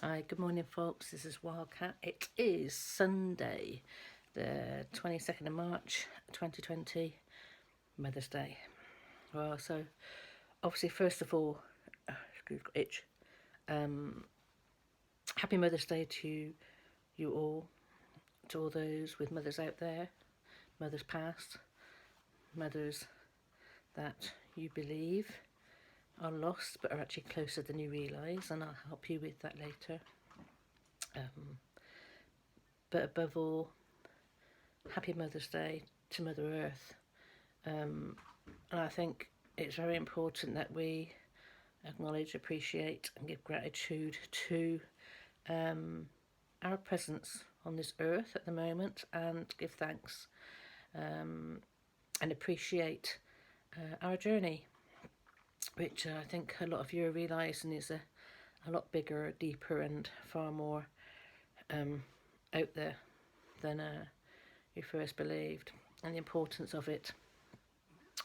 Hi, good morning, folks. This is Wildkatt. It is Sunday, the 22nd of March 2020, Mother's Day. Well, so obviously, first of all, excuse me, itch. Happy Mother's Day to you all, to all those with mothers out there, mothers past, mothers that you believe are lost but are actually closer than you realise, and I'll help you with that later. But above all, happy Mother's Day to Mother Earth. And I think it's very important that we acknowledge, appreciate, and give gratitude to our presence on this earth at the moment, and give thanks and appreciate our journey, which I think a lot of you are realising is a lot bigger, deeper, and far more out there than you first believed, and the importance of it.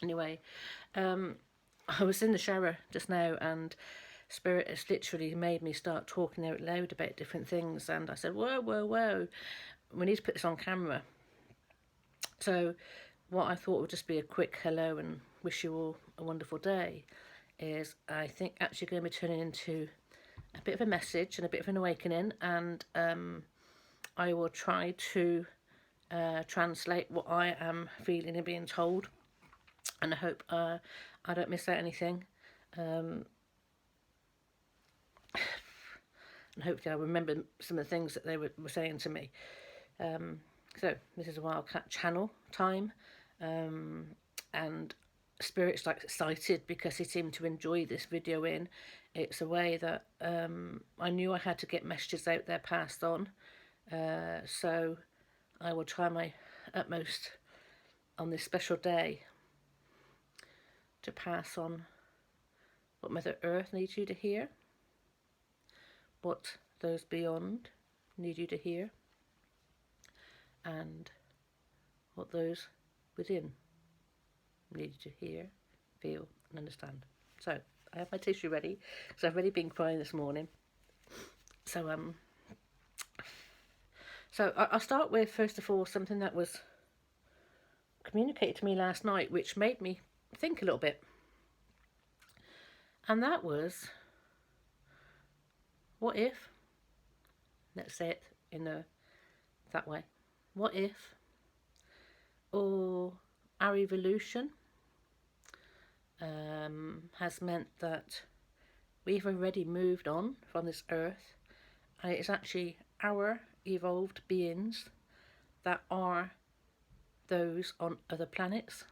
Anyway, I was in the shower just now, and Spirit has literally made me start talking out loud about different things, and I said, whoa, whoa, whoa, we need to put this on camera. So what I thought would just be a quick hello and wish you all a wonderful day is, I think, actually going to be turning into a bit of a message and a bit of an awakening, and I will try to translate what I am feeling and being told, and I hope I don't miss out anything. And hopefully I'll remember some of the things that they were saying to me. So this is a Wildkatt channel time, and Spirit's like excited because he seemed to enjoy this video in. It's a way that I knew I had to get messages out there passed on, so I will try my utmost on this special day to pass on what Mother Earth needs you to hear, what those beyond need you to hear, and what those within need you to hear, feel, and understand. So I have my tissue ready because I've already been crying this morning. So I'll start with, first of all, something that was communicated to me last night, which made me think a little bit. And that was, what if, let's say it in that way, what if, or our evolution has meant that we've already moved on from this earth, and it's actually our evolved beings that are those on other planets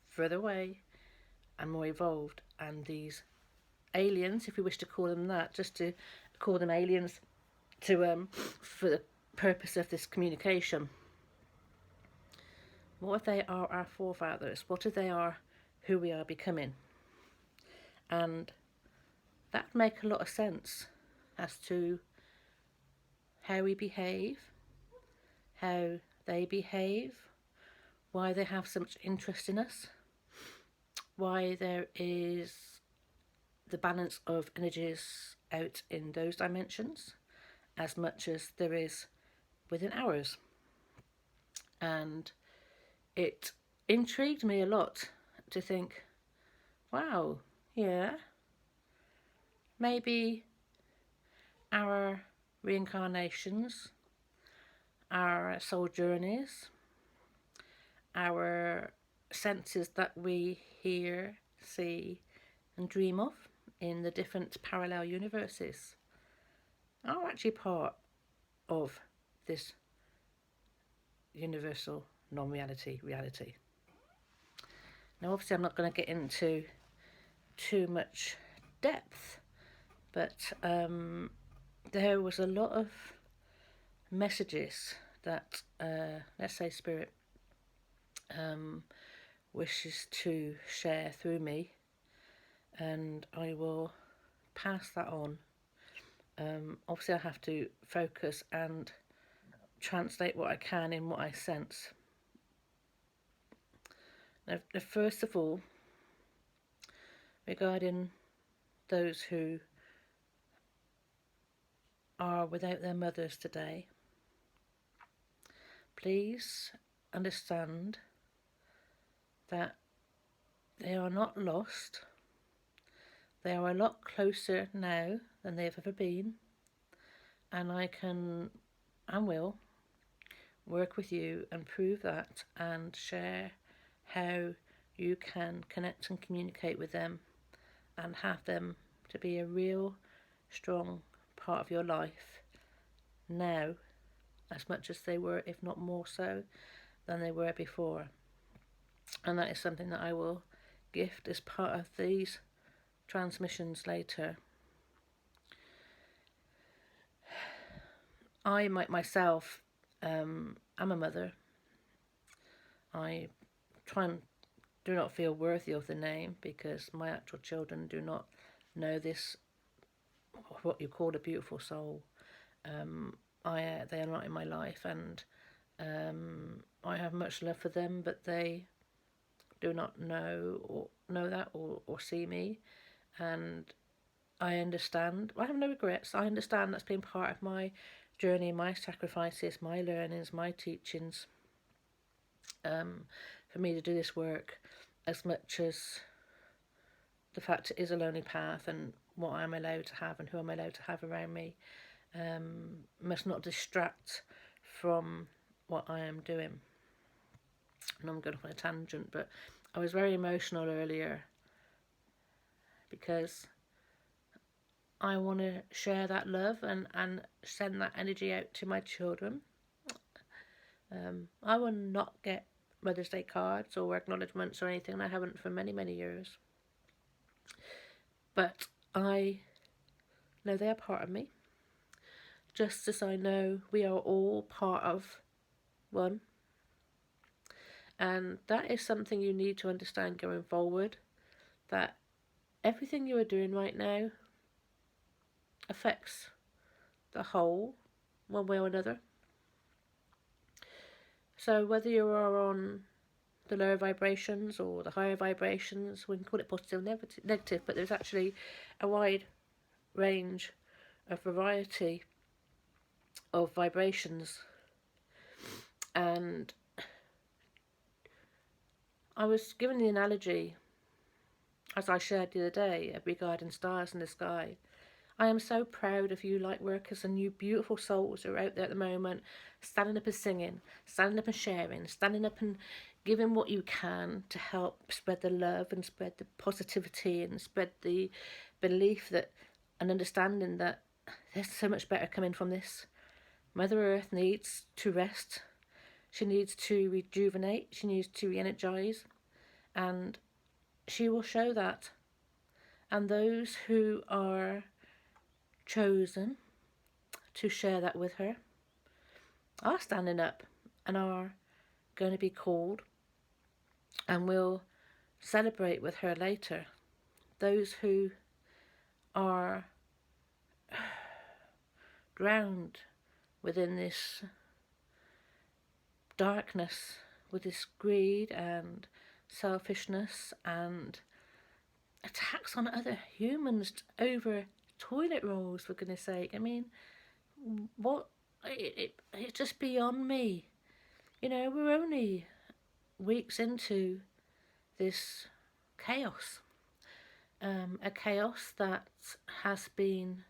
further away and more evolved, and these aliens, if you wish to call them that, just to call them aliens to for the purpose of this communication. What if they are our forefathers? What if they are who we are becoming? And that would make a lot of sense as to how we behave, how they behave, why they have so much interest in us, why there is the balance of energies out in those dimensions as much as there is within ours. And it intrigued me a lot to think, wow, yeah, maybe our reincarnations, our soul journeys, our senses that we hear, see, and dream of in the different parallel universes are actually part of this universal non-reality reality. Now, obviously, I'm not going to get into too much depth, but there was a lot of messages that, let's say, Spirit wishes to share through me, and I will pass that on. Obviously, I have to focus and translate what I can in what I sense. Now, first of all, regarding those who are without their mothers today, please understand that they are not lost. They are a lot closer now than they've ever been, and I can and will work with you and prove that and share how you can connect and communicate with them and have them to be a real strong part of your life now, as much as they were, if not more so, than they were before. And that is something that I will gift as part of these transmissions later. I myself am a mother. I try and do not feel worthy of the name because my actual children do not know this, what you call a beautiful soul. They are not in my life, and I have much love for them, but they do not know that or see me, and I understand. I have no regrets. I understand that's been part of my journey, my sacrifices, my learnings, my teachings. For me to do this work, as much as the fact it is a lonely path and what I'm allowed to have and who I'm allowed to have around me, must not distract from what I am doing. And I'm going off on a tangent, but I was very emotional earlier because I want to share that love and send that energy out to my children. I will not get Mother's Day cards or acknowledgements or anything. I haven't for many, many years. But I know they are part of me. Just as I know we are all part of one. And that is something you need to understand going forward. That everything you are doing right now affects the whole, one way or another. So whether you are on the lower vibrations or the higher vibrations, we can call it positive or negative, but there's actually a wide range, a variety of vibrations. And I was given the analogy, as I shared the other day, of regarding stars in the sky. I am so proud of you light workers and you beautiful souls who are out there at the moment, standing up and singing, standing up and sharing, standing up and giving what you can to help spread the love and spread the positivity and spread the belief that and understanding that there's so much better coming from this. Mother Earth needs to rest. She needs to rejuvenate. She needs to re-energize. And she will show that. And those who are chosen to share that with her are standing up and are going to be called, and will celebrate with her later. Those who are drowned within this darkness, with this greed and selfishness and attacks on other humans over toilet rolls, for goodness sake. I mean, what? It's just beyond me. You know, we're only weeks into this chaos. A chaos that has been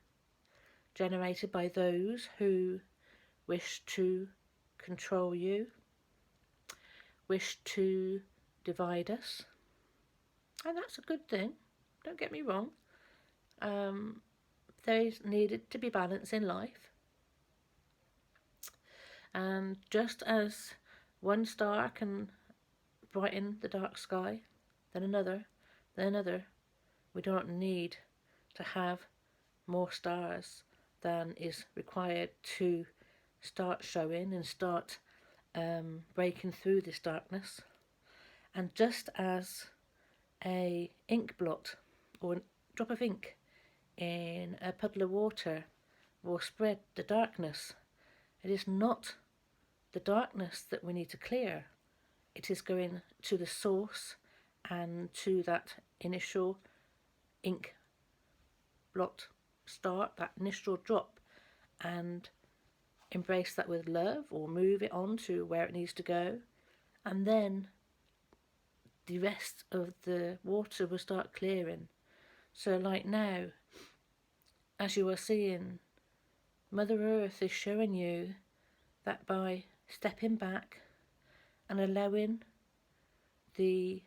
generated by those who wish to control you, wish to divide us. And that's a good thing, don't get me wrong. There needed to be balance in life. And just as one star can brighten the dark sky, then another, we do not need to have more stars than is required to start showing and start breaking through this darkness. And just as a ink blot or a drop of ink in a puddle of water will spread the darkness, it is not the darkness that we need to clear. It is going to the source and to that initial ink blot start, that initial drop, and embrace that with love, or move it on to where it needs to go. And then the rest of the water will start clearing. So like now, as you are seeing, Mother Earth is showing you that by stepping back and allowing the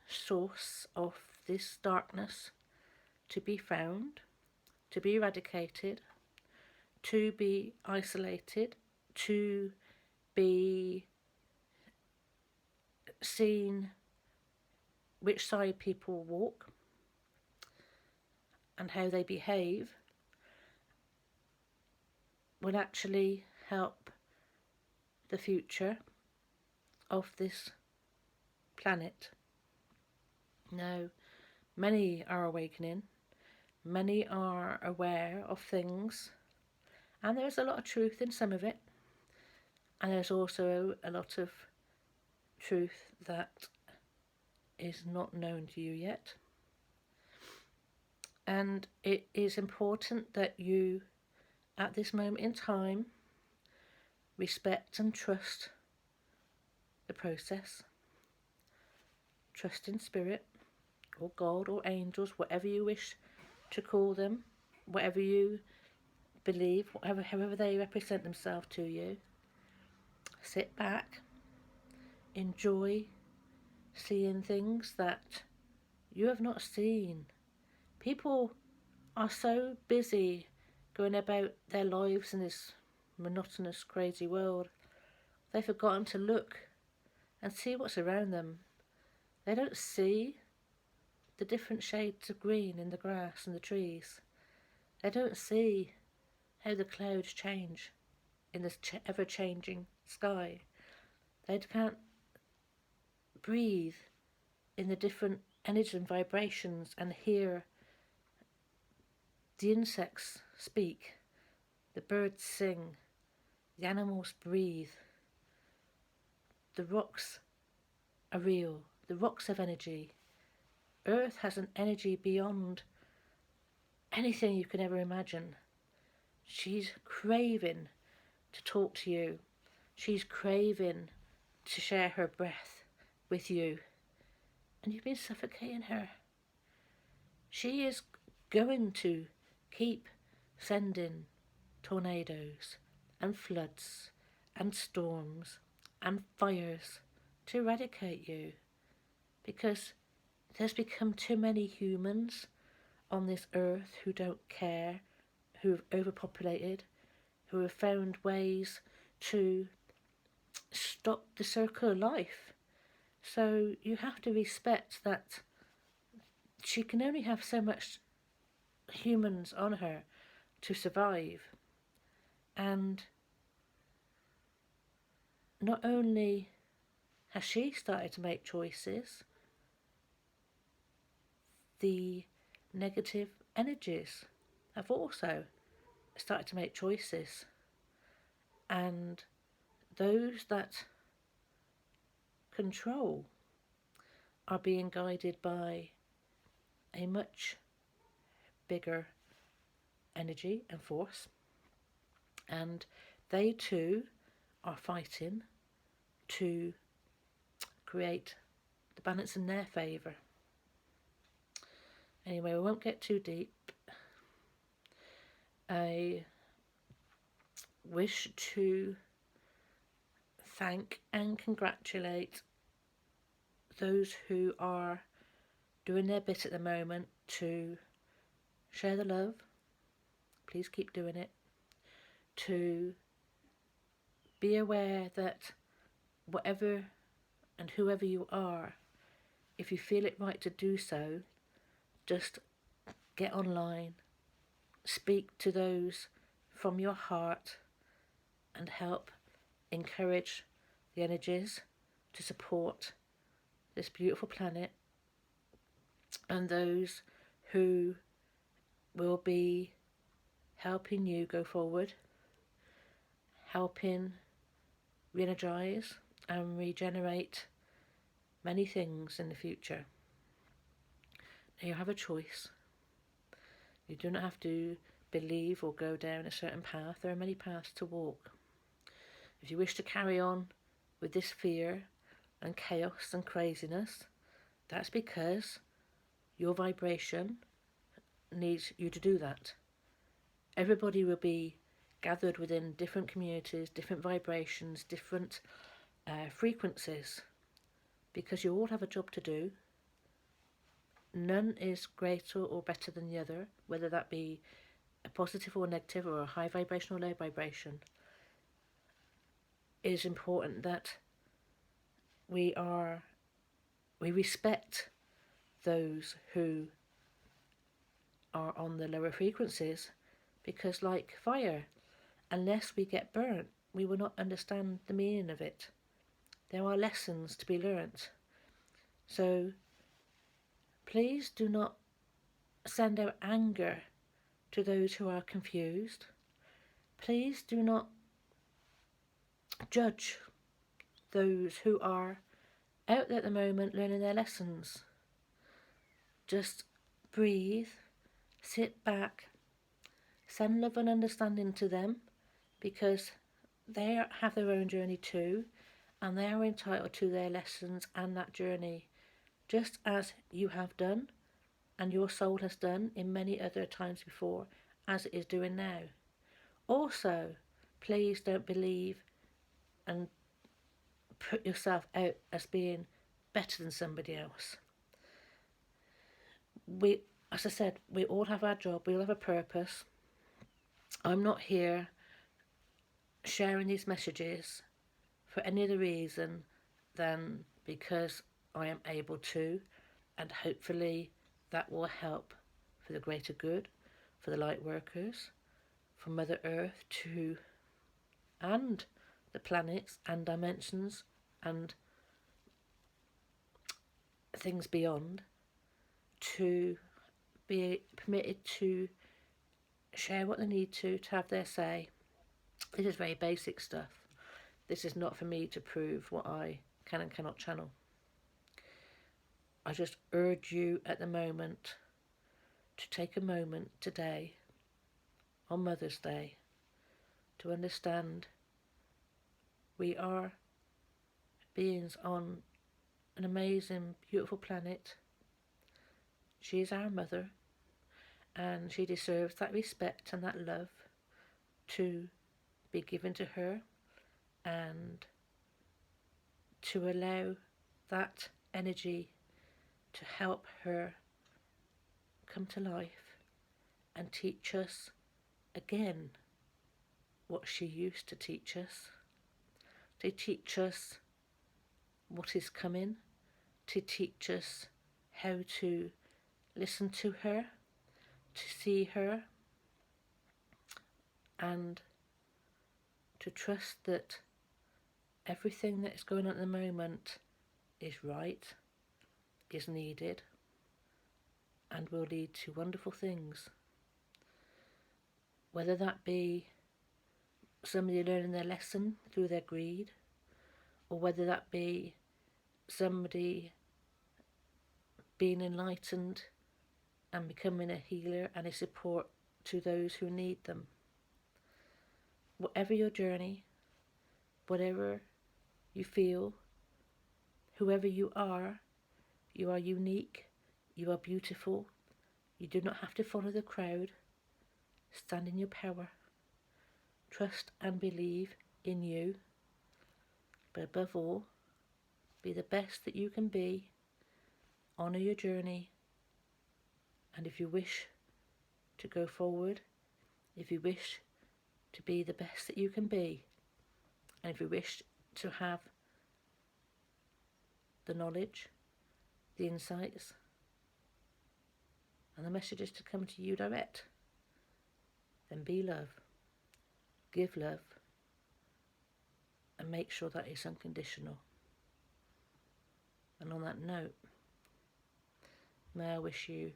source of this darkness to be found, to be eradicated, to be isolated, to be seen which side people walk and how they behave, will actually help the future of this planet. Now, many are awakening, many are aware of things, and there's a lot of truth in some of it, and there's also a lot of truth that is not known to you yet. And it is important that you, at this moment in time, respect and trust the process. Trust in spirit, or God, or angels, whatever you wish to call them, whatever you believe, however they represent themselves to you. Sit back, enjoy seeing things that you have not seen. People are so busy going about their lives in this monotonous, crazy world, they've forgotten to look and see what's around them. They don't see the different shades of green in the grass and the trees. They don't see how the clouds change in this ever-changing sky. They can't breathe in the different energies and vibrations and hear the insects speak, the birds sing, the animals breathe. The rocks are real. The rocks have energy. Earth has an energy beyond anything you can ever imagine. She's craving to talk to you. She's craving to share her breath with you. And you've been suffocating her. She is going to keep sending tornadoes and floods and storms and fires to eradicate you, because there's become too many humans on this earth who don't care, who have overpopulated, who have found ways to stop the circle of life. So you have to respect that she can only have so much humans on her to survive. And not only has she started to make choices, the negative energies have also started to make choices. And those that control are being guided by a much bigger energy and force, and they too are fighting to create the balance in their favour. Anyway, we won't get too deep. I wish to thank and congratulate those who are doing their bit at the moment to share the love. Please keep doing it. To be aware that whatever and whoever you are, if you feel it right to do so, just get online, speak to those from your heart, and help encourage the energies to support this beautiful planet, and those who will be helping you go forward, helping re-energize and regenerate many things in the future. Now you have a choice. You do not have to believe or go down a certain path, there are many paths to walk. If you wish to carry on with this fear and chaos and craziness, that's because your vibration needs you to do that. Everybody will be gathered within different communities, different vibrations, different frequencies, because you all have a job to do. None is greater or better than the other, whether that be a positive or negative, or a high vibration or low vibration. It is important that we respect those who are on the lower frequencies, because like fire, unless we get burnt, we will not understand the meaning of it. There are lessons to be learnt. So please do not send out anger to those who are confused. Please do not judge those who are out there at the moment learning their lessons. Just breathe, sit back, send love and understanding to them, because they have their own journey too, and they are entitled to their lessons and that journey, just as you have done and your soul has done in many other times before, as it is doing now. Also, please don't believe and put yourself out as being better than somebody else. As I said, we all have our job, we all have a purpose. I'm not here sharing these messages for any other reason than because I am able to, and hopefully that will help for the greater good, for the light workers, for Mother Earth and the planets and dimensions and things beyond, to be permitted to share what they need to have their say. This is very basic stuff. This is not for me to prove what I can and cannot channel. I just urge you at the moment to take a moment today, on Mother's Day, to understand we are beings on an amazing, beautiful planet. She is our mother, and she deserves that respect and that love to be given to her, and to allow that energy to help her come to life and teach us again what she used to teach us, to teach us what is coming, to teach us how to listen to her, to see her, and to trust that everything that is going on at the moment is right, is needed, and will lead to wonderful things. Whether that be somebody learning their lesson through their greed, or whether that be somebody being enlightened and becoming a healer and a support to those who need them. Whatever your journey, whatever you feel, whoever you are unique, you are beautiful, you do not have to follow the crowd. Stand in your power, trust and believe in you, but above all, be the best that you can be, honour your journey, and if you wish to go forward, if you wish to be the best that you can be, and if you wish to have the knowledge, the insights, and the messages to come to you direct, then be love, give love, and make sure that is unconditional. And on that note, may I wish you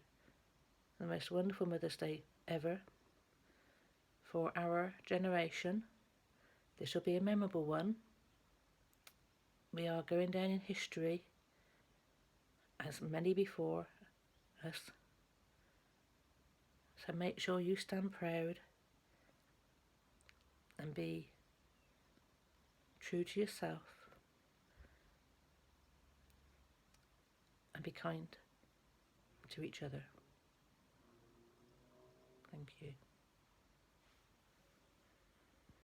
the most wonderful Mother's Day ever. For our generation, this will be a memorable one. We are going down in history, as many before us So make sure you stand proud and be true to yourself and be kind to each other. Thank you.